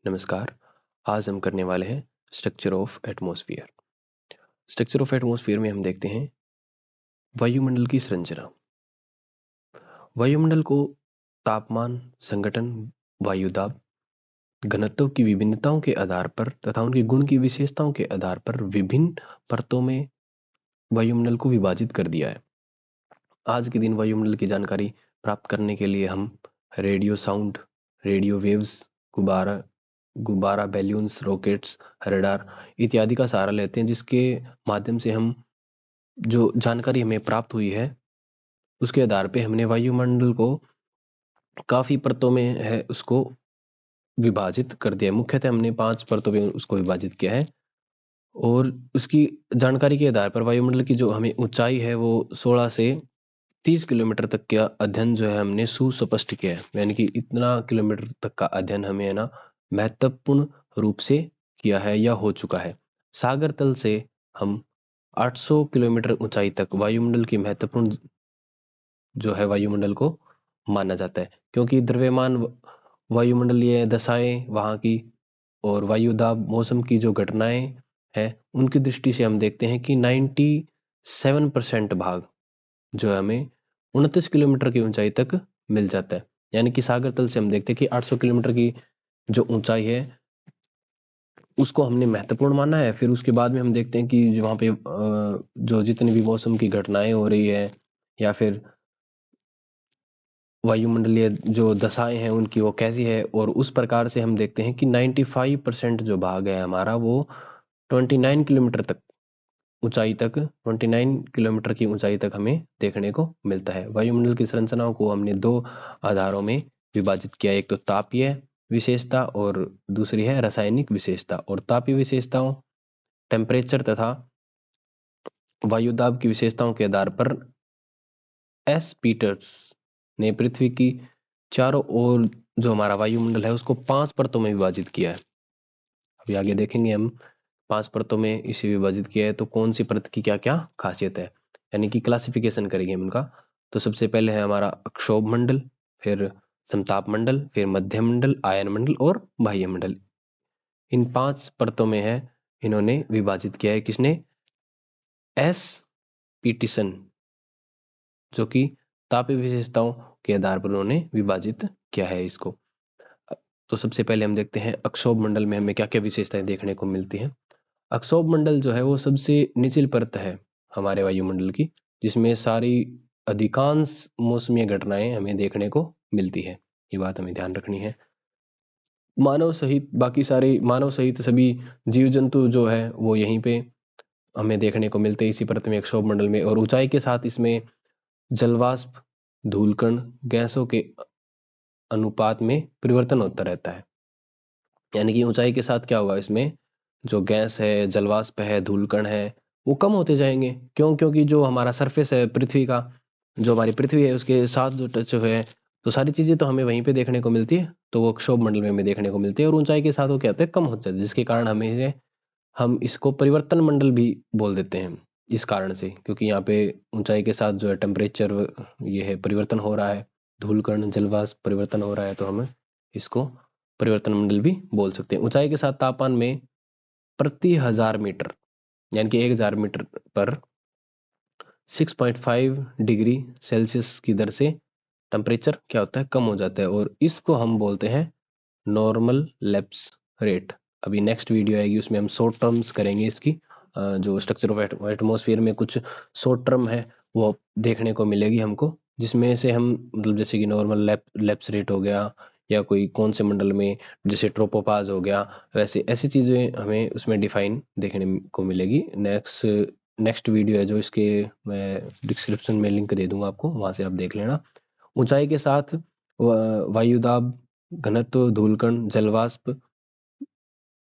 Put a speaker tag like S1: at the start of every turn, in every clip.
S1: नमस्कार। आज हम करने वाले हैं structure of atmosphere. Structure of atmosphere में हम देखते हैं वायुमंडल की संरचना। वायुमंडल को तापमान, संगठन, वायुदाब, घनत्व की विभिन्नताओं के आधार पर तथा उनके गुण की विशेषताओं के आधार पर विभिन्न परतों में वायुमंडल को विभाजित कर दिया है। आज के दिन वायुमंडल की जानकारी प्राप्त करने के लिए हम रेडियो साउंड, रेडियो वेव्स, गुब्बारा, बैलून्स, रॉकेट्स, रडार इत्यादि का सहारा लेते हैं, जिसके माध्यम से हम जो जानकारी हमें प्राप्त हुई है उसके आधार पे हमने वायुमंडल को काफी परतों में है उसको विभाजित कर दिया है। मुख्यतः हमने 5 परतों में उसको विभाजित किया है और उसकी जानकारी के आधार पर वायुमंडल की जो हमें ऊंचाई है वो 16 से 30 किलोमीटर तक का अध्ययन जो है हमने सुस्पष्ट किया है। यानी कि इतना किलोमीटर तक का अध्ययन हमें है ना महत्वपूर्ण रूप से किया है या हो चुका है। सागर तल से हम 800 किलोमीटर ऊंचाई तक वायुमंडल की महत्वपूर्ण जो है वायुमंडल को माना जाता है, क्योंकि द्रव्यमान वायुमंडलीय दशाएं वहाँ की और वायुदाब मौसम की जो घटनाएं हैं उनकी दृष्टि से हम देखते हैं कि 97% भाग जो है हमें 29 किलोमीटर की ऊंचाई तक मिल जाता है। यानी कि सागर तल से हम देखते हैं कि 800 किलोमीटर की जो ऊंचाई है उसको हमने महत्वपूर्ण माना है। फिर उसके बाद में हम देखते हैं कि वहाँ पे जो जितनी भी मौसम की घटनाएं हो रही है या फिर वायुमंडलीय जो दशाएं हैं उनकी वो कैसी है, और उस प्रकार से हम देखते हैं कि 95% जो भाग है हमारा वो 29 किलोमीटर तक ऊंचाई तक 29 किलोमीटर की ऊंचाई तक हमें देखने को मिलता है। वायुमंडल की संरचनाओं को हमने 2 आधारों में विभाजित किया है, एक तो तापीय विशेषता और दूसरी है रासायनिक विशेषता। और तापीय विशेषताओं टेम्परेचर तथा वायुदाब की विशेषताओं के आधार पर एस पीटर्स ने पृथ्वी की चारों ओर जो हमारा वायुमंडल है उसको 5 परतों में विभाजित किया है। अभी आगे देखेंगे हम 5 परतों में इसे विभाजित किया है तो कौन सी परत की क्या क्या खासियत है, यानी कि क्लासिफिकेशन करेंगे हम उनका। तो सबसे पहले है हमारा अक्षोभ मंडल, फिर समताप मंडल, फिर मध्य मंडल, आयन मंडल और बाह्य मंडल। इन 5 परतों में है इन्होंने विभाजित किया है किसने, एस पीटिसन, जो कि तापीय विशेषताओं के आधार पर उन्होंने विभाजित किया है इसको। तो सबसे पहले हम देखते हैं अक्षोभ मंडल में हमें क्या क्या विशेषताएं देखने को मिलती हैं। अक्षोभ मंडल जो है वो सबसे निचली परत है हमारे वायुमंडल की, जिसमें सारी अधिकांश मौसमी घटनाएं हमें देखने को मिलती है। ये बात हमें ध्यान रखनी है। मानव सहित सभी जीव जंतु जो है वो यहीं पे हमें देखने को मिलते हैं इसी परत में अक्षोभ मंडल में। और ऊंचाई के साथ इसमें जलवाष्प, धूलकण, गैसों के अनुपात में परिवर्तन होता रहता है। यानी कि ऊंचाई के साथ क्या होगा, इसमें जो गैस है, जलवाष्प है, धूलकण है वो कम होते जाएंगे। क्यों? क्योंकि जो हमारा सरफेस है पृथ्वी का, जो हमारी पृथ्वी है उसके साथ जो टच है तो सारी चीजें तो हमें वहीं पे देखने को मिलती है, तो वो क्षोभ मंडल में हमें देखने को मिलती है। और ऊंचाई के साथ वो क्या होता है, कम हो जाता है, जिसके कारण हम इसको परिवर्तन मंडल भी बोल देते हैं। इस कारण से क्योंकि यहाँ पे ऊंचाई के साथ जो है टेम्परेचर ये है परिवर्तन हो रहा है, धूलकण जलवाष्प परिवर्तन हो रहा है, तो हम इसको परिवर्तन मंडल भी बोल सकते हैं। ऊंचाई के साथ तापमान में प्रति 1000 मीटर यानी कि 1000 मीटर पर 6.5 डिग्री सेल्सियस की दर से टेम्परेचर क्या होता है, कम हो जाता है, और इसको हम बोलते हैं नॉर्मल लैप्स रेट। अभी नेक्स्ट वीडियो आएगी उसमें हम शॉर्ट टर्म्स करेंगे इसकी। जो स्ट्रक्चर ऑफ एटमॉस्फेयर में कुछ शॉर्ट टर्म है वो देखने को मिलेगी हमको, जिसमें से हम मतलब जैसे कि नॉर्मल लैप्स रेट हो गया या कोई कौन से मंडल में जैसे ट्रोपोपाज हो गया, वैसे ऐसी चीजें हमें उसमें डिफाइन देखने को मिलेगी। नेक्स्ट वीडियो है जो इसके मैं डिस्क्रिप्शन में लिंक दे दूंगा आपको, वहां से आप देख लेना। ऊंचाई के साथ वायुदाब, घनत्व, धूलकण, जलवाष्प,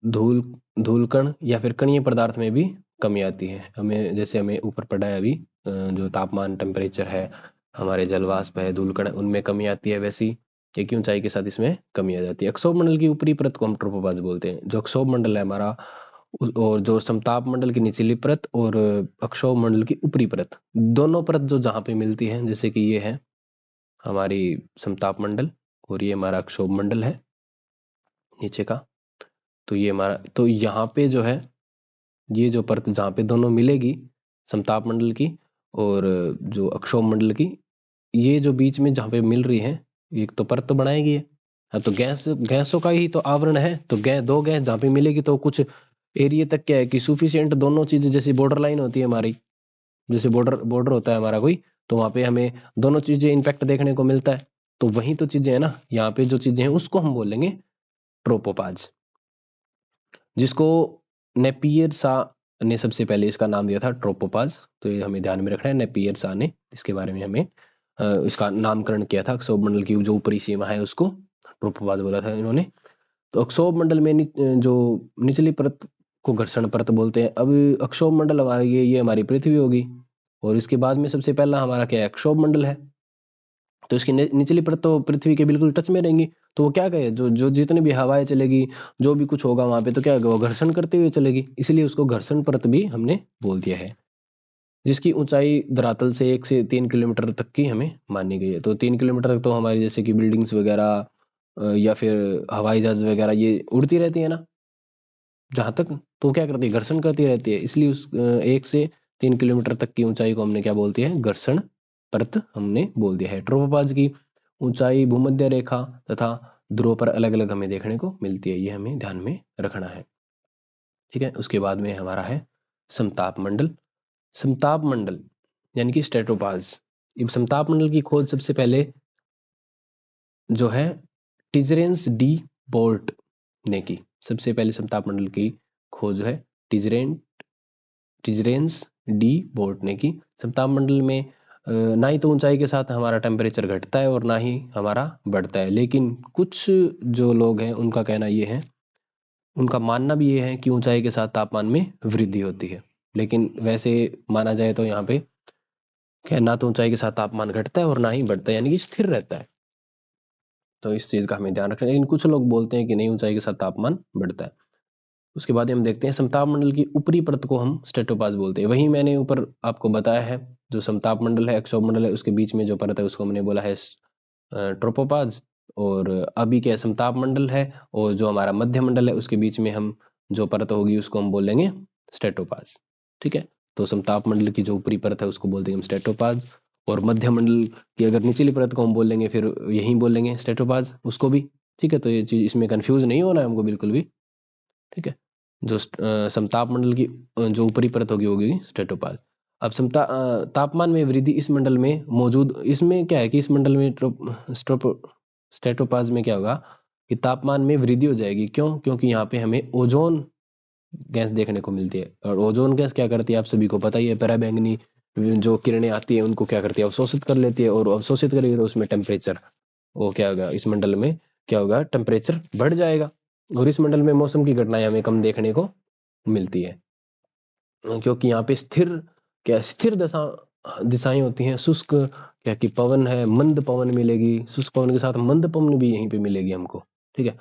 S1: धूलकण या फिर कणीय पदार्थ में भी कमी आती है। हमें ऊपर पढ़ा है अभी, जो तापमान टेम्परेचर है, हमारे जलवाष्प है, धूलकण है, उनमें कमी आती है, वैसी एक ही ऊंचाई के साथ इसमें कमी आ जाती है। अक्षोभ मंडल की ऊपरी परत को हम ट्रोपोपॉज बोलते हैं। जो अक्षोभ मंडल है हमारा और जो समताप मंडल की निचली परत और अक्षोभ मंडल की ऊपरी परत, दोनों परत जो जहाँ पे मिलती है, जैसे कि ये है हमारी समताप मंडल और ये हमारा अक्षोभ मंडल है नीचे का। तो ये हमारा, तो यहाँ पे जो है ये जो परत जहाँ पे दोनों मिलेगी, समताप मंडल की और जो अक्षोभ मंडल की, ये जो बीच में जहाँ पे मिल रही है, एक तो परत तो बनाएगी है। हाँ, तो गैसों का ही तो आवरण है, तो दो गैस जहाँ पे मिलेगी तो कुछ एरिया तक क्या है कि सुफिशियंट दोनों चीजें, जैसी बॉर्डर लाइन होती है हमारी, जैसे बॉर्डर होता है हमारा कोई, तो वहां पे हमें दोनों चीजें इम्पैक्ट देखने को मिलता है। तो वही तो चीजें है ना, यहाँ पे जो चीजें हैं उसको हम बोलेंगे ट्रोपोपाज, जिसको नेपियर सा ने सबसे पहले इसका नाम दिया था ट्रोपोपाज। तो ये हमें ध्यान में रखना है, नेपियर सा ने इसके बारे में हमें इसका नामकरण किया था। अक्षोभ मंडल की जो ऊपरी सीमा है उसको ट्रोपोपाज बोला था इन्होंने। तो अक्षोभ मंडल में जो निचली परत को घर्षण परत बोलते हैं। अब अक्षोभ मंडल हमारा ये हमारी पृथ्वी होगी, और इसके बाद में सबसे पहला हमारा क्या है, अक्षोभ मंडल है। तो इसकी निचली परत तो पृथ्वी के बिल्कुल टच में रहेंगी, तो वो क्या कहे, जो जो जितनी भी हवाएं चलेगी, जो भी कुछ होगा वहां पे, तो क्या होगा, वो घर्षण करते हुए चलेगी, इसलिए उसको घर्षण परत भी हमने बोल दिया है। जिसकी ऊंचाई धरातल से 1 से 3 किलोमीटर तक की हमें मानी गई है। तो 3 किलोमीटर तक तो हमारी जैसे कि बिल्डिंग्स वगैरह या फिर हवाई जहाज वगैरह ये उड़ती रहती है ना जहां तक, तो क्या करती है, घर्षण करती रहती है, इसलिए उस 1 से 3 किलोमीटर तक की ऊंचाई को हमने क्या बोलती है, घर्षण परत हमने बोल दिया है। ट्रोपोपाज की ऊंचाई भूमध्य रेखा तथा ध्रुव पर अलग अलग हमें देखने को मिलती है, ये हमें ध्यान में रखना है। ठीक है, उसके बाद में हमारा है समताप मंडल। समताप मंडल यानी कि स्ट्रेटोपाज। समताप मंडल की खोज सबसे पहले जो है टिजरेंस डी बोर्ट ने की। सबसे पहले समताप मंडल की खोज है टिजरेंस डी बोर्ट ने की। समताप मंडल में ना ही तो ऊंचाई के साथ हमारा टेम्परेचर घटता है और ना ही हमारा बढ़ता है, लेकिन कुछ जो लोग हैं उनका कहना ये है, उनका मानना भी ये है कि ऊंचाई के साथ तापमान में वृद्धि होती है। लेकिन वैसे माना जाए तो यहाँ पे क्या, ना तो ऊंचाई के साथ तापमान घटता है और ना ही बढ़ता है, यानी कि स्थिर रहता है। तो इस चीज का हमें ध्यान रखना है। लेकिन कुछ लोग बोलते हैं कि नहीं, ऊंचाई के साथ तापमान बढ़ता है। उसके बाद हम देखते हैं समताप मंडल की ऊपरी परत को हम स्ट्रेटोपाज बोलते हैं। वही मैंने ऊपर आपको बताया है, जो समताप मंडल है, अक्षोभ मंडल है, उसके बीच में जो परत है उसको हमने बोला है ट्रोपोपाज। और अभी क्या समताप मंडल है, और जो हमारा मध्य मंडल है उसके बीच में हम जो परत होगी उसको हम बोलेंगे स्ट्रेटोपाज। ठीक है, तो समताप मंडल की जो ऊपरी परत है उसको बोलते हैं हम स्ट्रेटोपाज, और मध्य मंडल की अगर निचली परत को हम बोलेंगे फिर यही बोलेंगे स्ट्रेटोपाज उसको भी। ठीक है, तो ये चीज, इसमें कंफ्यूज नहीं होना है हमको बिल्कुल भी। ठीक है, जो समताप मंडल की जो ऊपरी परत होगी स्ट्रेटोपाज। अब तापमान में वृद्धि इस मंडल में मौजूद, इसमें क्या है कि इस मंडल में स्ट्रेटोपाज में क्या होगा कि तापमान में वृद्धि हो जाएगी। क्यों? क्योंकि यहाँ पे हमें ओजोन गैस देखने को मिलती है, और ओजोन गैस क्या करती है आप सभी को पता ही है, पराबैंगनी जो किरणें आती है उनको क्या करती है, अवशोषित कर लेती है, और अवशोषित करेगी तो उसमें टेम्परेचर, वो क्या होगा, इस मंडल में क्या होगा, टेम्परेचर बढ़ जाएगा। और इस मंडल में मौसम की घटनाएं हमें कम देखने को मिलती है, क्योंकि यहाँ पे स्थिर दिशाएं होती हैं। शुष्क क्या कि पवन है, मंद पवन मिलेगी, शुष्क पवन के साथ मंद पवन भी यहीं पे मिलेगी हमको। ठीक है,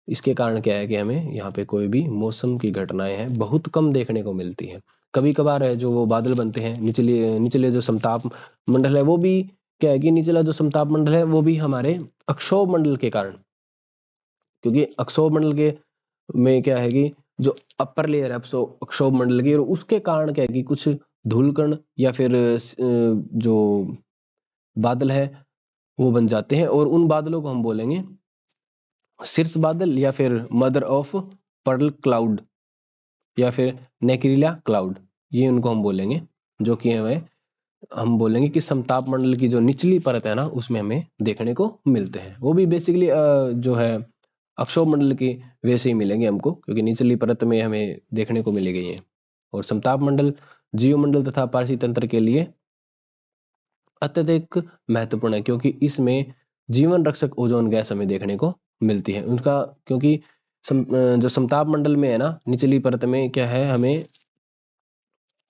S1: इसके कारण क्या है कि हमें यहाँ पे कोई भी मौसम की घटनाएं हैं बहुत कम देखने को मिलती हैं। कभी कभार है जो वो बादल बनते हैं निचले निचले जो समताप मंडल है, वो भी क्या है कि निचला जो समताप मंडल है वो भी हमारे अक्षोभ मंडल के कारण, क्योंकि अक्षोभ मंडल के में क्या है कि जो अपर लेयर है अक्षोभ मंडल की, और उसके कारण क्या है कि कुछ धूलकण या फिर जो बादल है वो बन जाते हैं, और उन बादलों को हम बोलेंगे शीर्ष बादल, या फिर मदर ऑफ पर्ल क्लाउड, या फिर नेक्रिला क्लाउड, ये उनको हम बोलेंगे। जो कि हम बोलेंगे कि समताप मंडल की जो निचली परत है ना उसमें हमें देखने को मिलते हैं। वो भी बेसिकली जो है अक्षोभ मंडल की वैसे ही मिलेंगे हमको, क्योंकि निचली परत में हमें देखने को मिलेगी ये। और समताप मंडल जीवमंडल तथा पारसी तंत्र के लिए अत्यधिक महत्वपूर्ण है, क्योंकि इसमें जीवन रक्षक ओजोन गैस हमें देखने को मिलती है उनका। क्योंकि जो समताप मंडल में है ना निचली परत में क्या है, हमें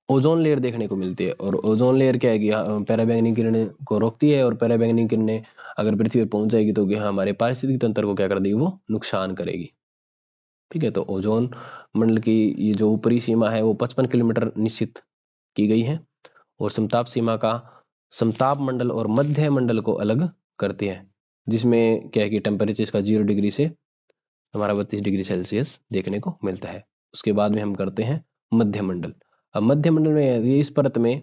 S1: ओजोन लेयर देखने को मिलती है, और ओजोन लेयर क्या है कि पैराबैंगनी किरणें को रोकती है, और पैराबैंगनी किरणें अगर पृथ्वी पर पहुंच जाएगी तो हमारे पारिस्थितिक तंत्र को क्या कर देगी, वो नुकसान करेगी। ठीक है, तो ओजोन मंडल की ये जो ऊपरी सीमा है वो 55 किलोमीटर निश्चित की गई है, और समताप सीमा का समताप मंडल और मध्य मंडल को अलग करती है, जिसमें क्या है कि टेम्परेचर इसका 0 डिग्री से हमारा 32 डिग्री सेल्सियस देखने को मिलता है। उसके बाद में हम करते हैं मध्यमंडल। अब मध्यमंडल में ये इस परत में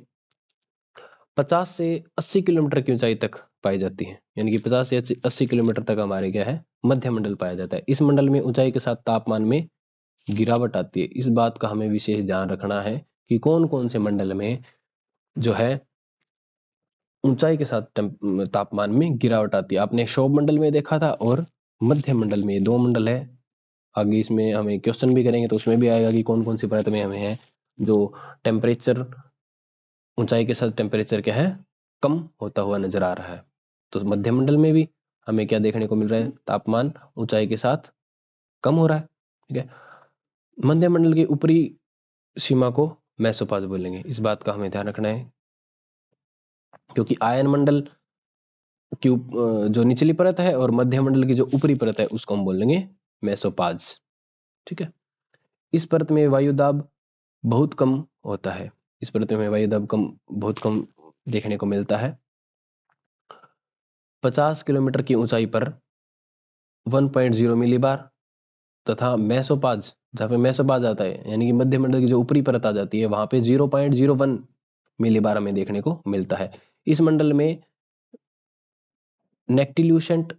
S1: 50 से 80 किलोमीटर की ऊंचाई तक पाई जाती है, यानी कि 50 से 80 किलोमीटर तक हमारे क्या है, मध्यमंडल पाया जाता है। इस मंडल में ऊंचाई के साथ तापमान में गिरावट आती है। इस बात का हमें विशेष ध्यान रखना है कि कौन कौन से मंडल में जो है ऊंचाई के साथ तापमान में गिरावट आती है। आपने क्षोभ मंडल में देखा था और मध्य मंडल में, दो मंडल है। आगे इसमें हमें क्वेश्चन भी करेंगे तो उसमें भी आएगा कि कौन कौन सी परत में हमें है जो टेम्परेचर, ऊंचाई के साथ टेम्परेचर क्या है, कम होता हुआ नजर आ रहा है। तो मध्य मंडल में भी हमें क्या देखने को मिल रहा है, तापमान ऊंचाई के साथ कम हो रहा है। ठीक है, मध्य मंडल की ऊपरी सीमा को मेसोपॉज बोलेंगे। इस बात का हमें ध्यान रखना है, क्योंकि आयन मंडल की जो निचली परत है और मध्य मंडल की जो ऊपरी परत है उसको हम बोलेंगे मेसोपॉज। ठीक है, इस परत में वायु दाब बहुत कम होता है। इस परत में वायु दाब बहुत कम देखने को मिलता है। 50 किलोमीटर की ऊंचाई पर 1.0 मिलीबार तथा मेसोपॉज, जहाँ पे मेसोपॉज आता है यानी कि मध्य मंडल की जो ऊपरी परत आ जाती है, वहां पे 0.01 मिलीबार हमें देखने को मिलता है। इस मंडल में नेक्टिल्यूसेंट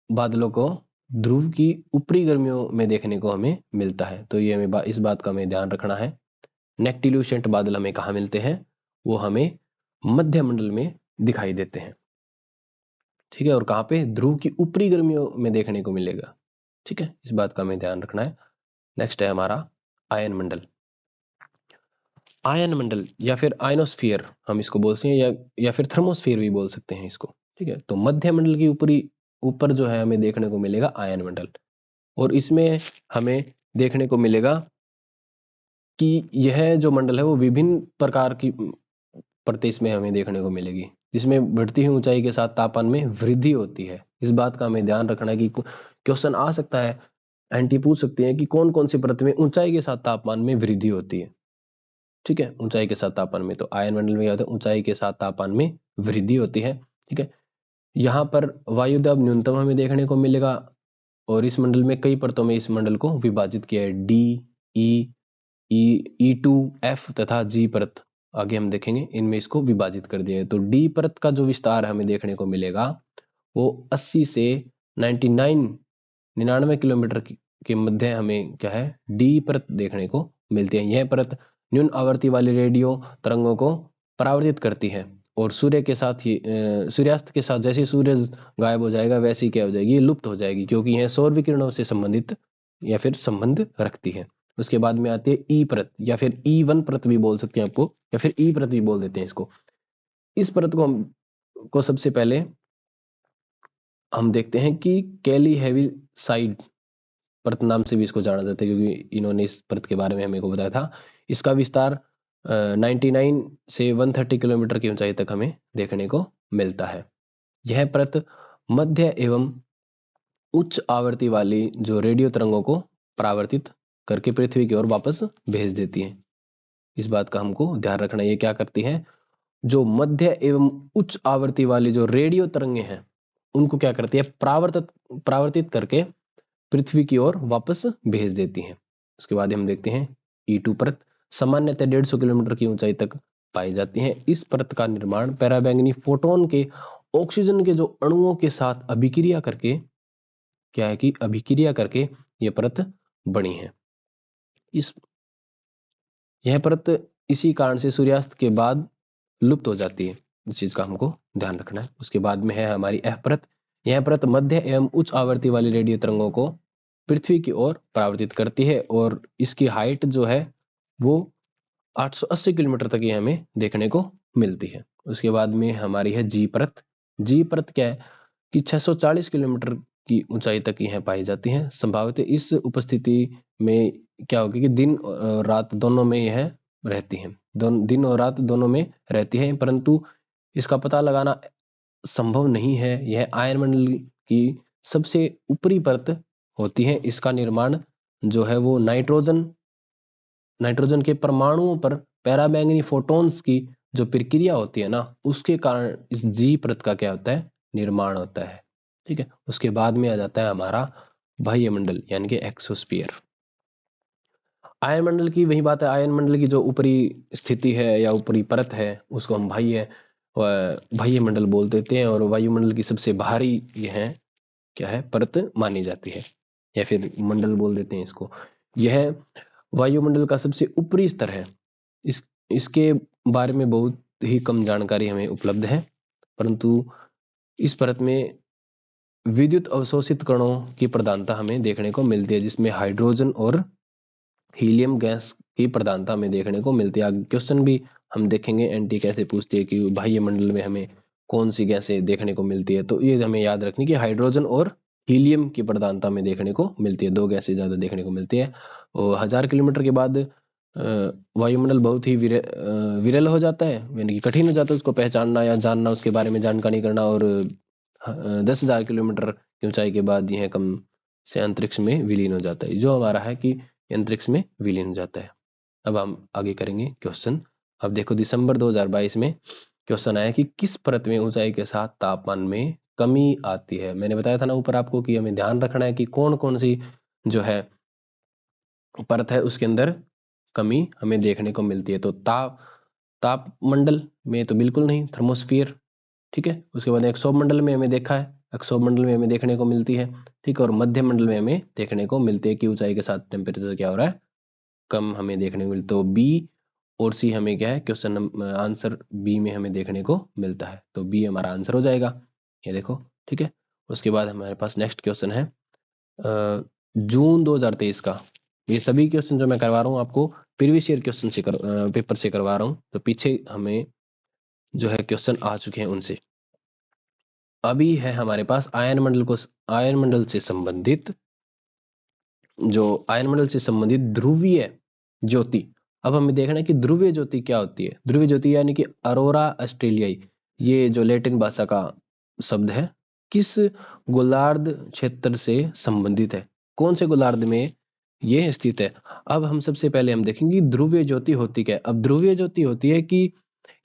S1: बादलों को ध्रुव की ऊपरी गर्मियों में देखने को हमें मिलता है। तो ये हमें इस बात का हमें ध्यान रखना है। नेक्टिल्यूसेंट बादल हमें कहाँ मिलते हैं, वो हमें मध्य मंडल में दिखाई देते हैं। ठीक है, और कहाँ पे, ध्रुव की ऊपरी गर्मियों में देखने को मिलेगा। ठीक है, इस बात का हमें ध्यान रखना है। नेक्स्ट है हमारा आयन मंडल। आयन मंडल या फिर आयनोस्फीयर हम इसको बोलते हैं, या फिर थर्मोस्फीयर भी बोल सकते हैं इसको। ठीक है, तो मध्य मंडल की ऊपर जो है हमें देखने को मिलेगा आयन मंडल, और इसमें हमें देखने को मिलेगा कि यह जो मंडल है वो विभिन्न प्रकार की परतें इसमें हमें देखने को मिलेगी, जिसमें बढ़ती हुई ऊंचाई के साथ तापमान में वृद्धि होती है। इस बात का हमें ध्यान रखना है कि क्वेश्चन आ सकता है, एंटी पूछ सकते हैं कि कौन कौन सी परत में ऊंचाई के साथ तापमान में वृद्धि होती है। ठीक है, ऊंचाई के साथ तापमान में, तो आयन मंडल में क्या होता है, ऊंचाई के साथ तापमान में वृद्धि होती है। ठीक है, यहाँ पर वायु दाब न्यूनतम हमें देखने को मिलेगा, और इस मंडल में कई परतों में इस मंडल को विभाजित किया है, डी, ई, E2, F तथा G परत। आगे हम देखेंगे इनमें इसको विभाजित कर दिया है। तो डी परत का जो विस्तार हमें देखने को मिलेगा वो 80 से 99 किलोमीटर के मध्य हमें क्या है, डी परत देखने को मिलती है। यह परत न्यून आवृत्ति वाले रेडियो तरंगों को परावर्तित करती है, और सूर्य के साथ ही सूर्यास्त के साथ जैसे सूर्य गायब हो जाएगा वैसी क्या हो जाएगी, ये लुप्त हो जाएगी, क्योंकि यह सौर विकिरणों से संबंधित या फिर संबंध रखती है। उसके बाद में आती है ई परत, या फिर E1 परत भी बोल सकते हैं आपको, या फिर ई परत भी बोल देते हैं इसको। इस परत को सबसे पहले हम देखते हैं कि कैली हेविसाइड परत नाम से भी इसको जाना जाता है, क्योंकि इन्होंने इस परत के बारे में हमें को बताया था। इसका विस्तार 99 से 130 किलोमीटर की ऊंचाई तक हमें देखने को मिलता है। यह परत मध्य एवं उच्च आवृत्ति वाली जो रेडियो तरंगों को परावर्तित करके पृथ्वी की ओर वापस भेज देती है। इस बात का हमको ध्यान रखना, ये क्या करती है, जो मध्य एवं उच्च आवृत्ति वाली जो रेडियो तरंगे हैं उनको क्या करती है, परावर्तित करके पृथ्वी की ओर वापस भेज देती हैं। उसके बाद हम देखते हैं E2 परत, सामान्यतः 150 किलोमीटर की ऊंचाई तक पाई जाती है। इस परत का निर्माण पैराबैंगनी फोटोन के ऑक्सीजन के जो अणुओं के साथ अभिक्रिया करके क्या है कि अभिक्रिया करके यह परत बनी है। यह परत इसी कारण से सूर्यास्त के बाद लुप्त हो जाती है। इस चीज का हमको ध्यान रखना है। उसके बाद में है हमारी F परत। यह परत मध्य एवं उच्च आवृत्ति वाली रेडियो तरंगों को पृथ्वी की ओर परावर्तित करती है, और इसकी हाइट जो है वो 880 किलोमीटर तक ये हमें देखने को मिलती है। उसके बाद में हमारी है G परत। G परत क्या है कि 640 किलोमीटर की ऊंचाई तक यह पाई जाती है। संभवतः इस उपस्थिति में क्या होगी कि दिन और रात दोनों में यह रहती है, दिन और रात दोनों में रहती है, परंतु इसका पता लगाना संभव नहीं है। यह आयन मंडल की सबसे ऊपरी परत होती है। इसका निर्माण जो है वो नाइट्रोजन के परमाणुओं पर पैराबैंगनी फोटॉन्स की जो प्रक्रिया होती है ना, उसके कारण इस जी परत का क्या होता है, निर्माण होता है। ठीक है, उसके बाद में आ जाता है हमारा बाह्य मंडल यानी कि एक्सोस्फीयर। आयन मंडल की वही बात है, आयन मंडल की जो ऊपरी स्थिति है या ऊपरी परत है उसको हम बाह्य मंडल बोल देते हैं, और वायुमंडल की सबसे भारी ये है क्या है, परत मानी जाती है, या फिर मंडल बोल देते हैं इसको। यह वायुमंडल का सबसे ऊपरी स्तर है। इसके बारे में बहुत ही कम जानकारी हमें उपलब्ध है, परंतु इस परत में विद्युत अवशोषित कणों की प्रधानता हमें देखने को मिलती है, जिसमें हाइड्रोजन और हीलियम गैस की प्रधानता हमें देखने को मिलती है। क्वेश्चन भी हम देखेंगे एनटी कैसे पूछती है कि बाह्य मंडल में हमें कौन सी गैसें देखने को मिलती है, तो ये हमें याद रखनी कि हाइड्रोजन और हीलियम की प्रधानता में देखने को मिलती है, दो गैसें ज्यादा देखने को मिलती है। और 1000 किलोमीटर के बाद वायुमंडल बहुत ही विरल हो जाता है, यानी कि कठिन हो जाता है उसको पहचानना या जानना, उसके बारे में जानकारी करना। और 10,000 किलोमीटर की ऊंचाई के बाद यह कम से अंतरिक्ष में विलीन हो जाता है, जो हमारा है कि अंतरिक्ष में विलीन हो जाता है। अब हम आगे करेंगे क्वेश्चन। अब देखो दिसंबर 2022 में क्वेश्चन आया कि किस परत में ऊंचाई के साथ तापमान में कमी आती है। मैंने बताया था ना ऊपर आपको कि हमें ध्यान रखना है कि कौन कौन सी जो है परत है उसके अंदर कमी हमें देखने को मिलती है। तो तापमंडल में तो बिल्कुल नहीं, थर्मोस्फियर, ठीक है। उसके बाद एक्सोप मंडल में हमें देखा है, एक्सोप मंडल में हमें देखने को मिलती है, ठीक है। और मध्य मंडल में हमें देखने को मिलती है कि ऊंचाई के साथ टेम्परेचर क्या हो रहा है, कम हमें देखने को मिलता है। तो बी और सी हमें क्या है, क्वेश्चन आंसर बी में हमें देखने को मिलता है, तो बी हमारा आंसर हो जाएगा, ये देखो, ठीक है। उसके बाद हमारे पास नेक्स्ट क्वेश्चन है जून 2023 का। ये सभी क्वेश्चन जो मैं करवा रहा हूँ आपको प्रीवियस ईयर क्वेश्चन से पेपर से करवा रहा हूँ, तो पीछे हमें जो है क्वेश्चन आ चुके हैं उनसे। अभी है हमारे पास आयन मंडल से संबंधित ध्रुवीय ज्योति। अब हमें देखना है कि ध्रुवीय ज्योति क्या होती है। ध्रुवीय ज्योति यानी कि अरोरा ऑस्ट्रेलियाई, ये जो लैटिन भाषा का शब्द है, किस गोलार्ध क्षेत्र से संबंधित है, कौन से गोलार्ध में ये स्थित है। अब हम सबसे पहले हम देखेंगे ध्रुवीय ज्योति होती क्या है। अब ध्रुवीय ज्योति होती है कि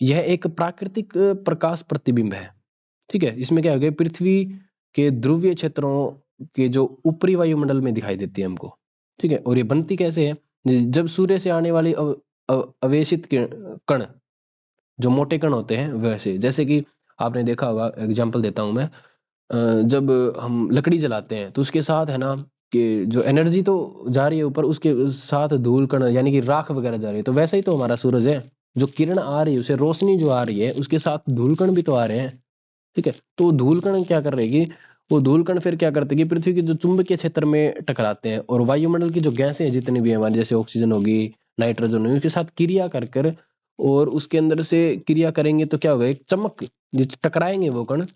S1: यह एक प्राकृतिक प्रकाश प्रतिबिंब है, ठीक है। इसमें क्या हो गया, पृथ्वी के ध्रुवीय क्षेत्रों के जो ऊपरी वायुमंडल में दिखाई देती है हमको, ठीक है। और ये बनती कैसे है, जब सूर्य से आने वाली अवेशित कण, जो मोटे कण होते हैं वैसे, जैसे कि आपने देखा होगा, एग्जांपल देता हूं मैं, जब हम लकड़ी जलाते हैं तो उसके साथ है ना कि जो एनर्जी तो जा रही है ऊपर, उसके साथ धूल कण यानी कि राख वगैरह जा रही है, तो वैसा ही तो हमारा सूरज है, जो किरण आ रही है उसे रोशनी जो आ रही है उसके साथ धूल कण भी तो आ रहे हैं, ठीक है। तो धूल कण क्या कर रही है, वो धूल कण फिर क्या करते हैं कि पृथ्वी के जो चुंबकीय क्षेत्र में टकराते हैं, और वायुमंडल की जो गैसें हैं जितनी भी हमारी, जैसे ऑक्सीजन होगी, नाइट्रोजन होगी, उसके साथ क्रिया कर कर, और उसके अंदर से क्रिया करेंगे तो क्या होगा, एक चमक, जिस टकराएंगे वो कण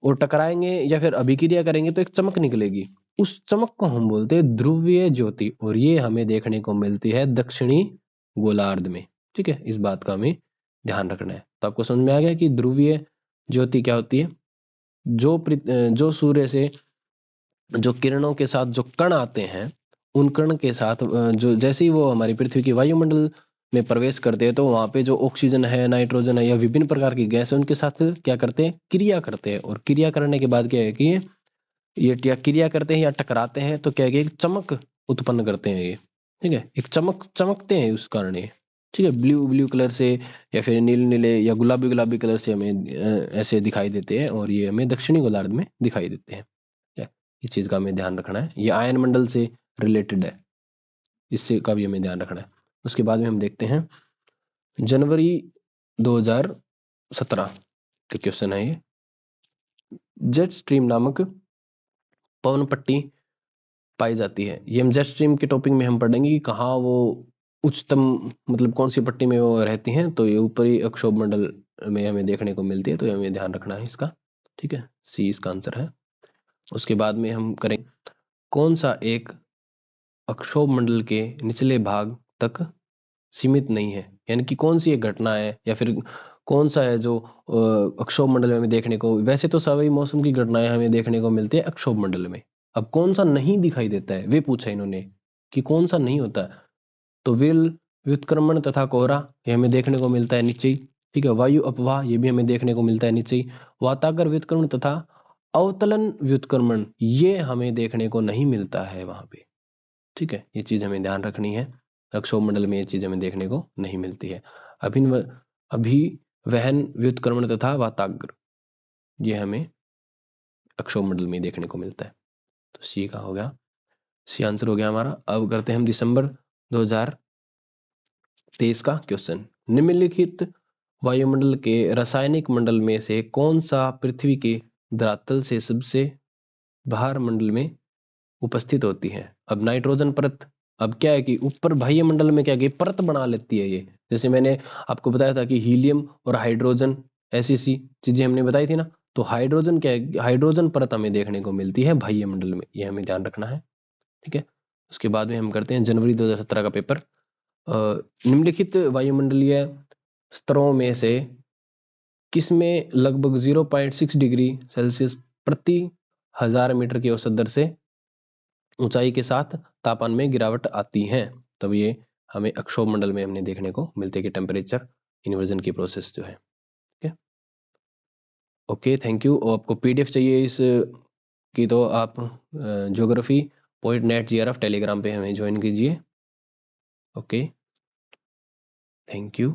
S1: और टकराएंगे या फिर अभिक्रिया करेंगे तो एक चमक निकलेगी, उस चमक को हम बोलते हैं ध्रुवीय ज्योति, और ये हमें देखने को मिलती है दक्षिणी गोलार्ध में, ठीक है। इस बात का हमें ध्यान रखना है। तो आपको समझ में आ गया कि ध्रुवीय ज्योति क्या होती है। जो सूर्य से जो किरणों के साथ जो कण आते हैं, उन कण के साथ जो जैसे ही वो हमारी पृथ्वी की वायुमंडल में प्रवेश करते हैं, तो वहां पे जो ऑक्सीजन है, नाइट्रोजन है, या विभिन्न प्रकार की गैस है, उनके साथ क्या करते हैं, क्रिया करते हैं। और क्रिया करने के बाद क्या है कि ये या क्रिया करते हैं या टकराते हैं, तो क्या है कि एक चमक उत्पन्न करते हैं ये, ठीक है। एक चमकते हैं उस कारण ये, ठीक है। ब्लू ब्लू कलर से या फिर नीले नीले या गुलाबी गुलाबी कलर से हमें ऐसे दिखाई देते हैं, और ये हमें दक्षिणी गोलार्ध में दिखाई देते हैं, ठीक है। इस चीज का हमें ध्यान रखना है, ये आयन मंडल से रिलेटेड है, इससे का भी हमें ध्यान रखना है। उसके बाद में हम देखते हैं जनवरी 2017 का क्वेश्चन है ये। जेट स्ट्रीम नामक पवन पट्टी पाई जाती है। ये हम जेट स्ट्रीम के टॉपिक में हम पढ़ेंगे कि कहाँ वो उच्चतम, मतलब कौन सी पट्टी में वो रहती हैं, तो ये ऊपरी अक्षोभ मंडल में हमें देखने को मिलती है, तो हमें ध्यान रखना है इसका, ठीक है। सी इसका आंसर है। उसके बाद में हम करें कौन सा एक अक्षोभ मंडल के निचले भाग तक सीमित नहीं है, यानी कि कौन सी एक घटना है या फिर कौन सा है जो अक्षोभ मंडल में हमें देखने को, वैसे तो सभी मौसम की घटनाएं हमें देखने को मिलती है अक्षोभ मंडल में, अब कौन सा नहीं दिखाई देता है वे पूछा इन्होंने कि कौन सा नहीं होता है। तो विरल व्युत्क्रमण तथा कोहरा ये हमें देखने को मिलता है नीचे ही, ठीक है। वायु अपवाह ये भी हमें देखने को मिलता है नीचे ही। वातागर व्युत्क्रमण तथा अवतलन व्युत्क्रमण ये हमें देखने को नहीं मिलता है वहां पे। ठीक है, ये चीज हमें ध्यान रखनी है। अक्षोभमंडल में ये चीज हमें देखने को नहीं मिलती है। अभिवहन व्युत्क्रमण तथा वाताग्र ये हमें अक्षोभमंडल में देखने को मिलता है। तो सी का हो गया, सी आंसर हो गया हमारा। अब करते हैं हम दिसंबर 2023 का क्वेश्चन। निम्नलिखित वायुमंडल के रासायनिक मंडल में से कौन सा पृथ्वी के धरातल से सबसे बाहर मंडल में उपस्थित होती है? अब नाइट्रोजन परत, अब क्या है कि ऊपर बाह्य मंडल में क्या है कि परत बना लेती है ये। जैसे मैंने आपको बताया था कि हीलियम और हाइड्रोजन ऐसी सी चीजें हमने बताई थी ना, तो हाइड्रोजन क्या है, हाइड्रोजन परत हमें देखने को मिलती है बाह्य मंडल में, ये हमें ध्यान रखना है। ठीक है, उसके बाद में हम करते हैं जनवरी 2017 का पेपर। निम्नलिखित वायुमंडलीय स्तरों में से किसमें लगभग 0.6 डिग्री सेल्सियस प्रति 1000 मीटर की औसत दर से ऊंचाई के साथ तापमान में गिरावट आती है? तब ये हमें अक्षोभ मंडल में हमने देखने को मिलते हैं कि टेम्परेचर इन्वर्जन की प्रोसेस जो है। ठीक है, ओके, थैंक यू। और आपको पीडीएफ चाहिए इस की तो आप geography.net टेलीग्राम पे हमें ज्वाइन कीजिए। Okay, thank you.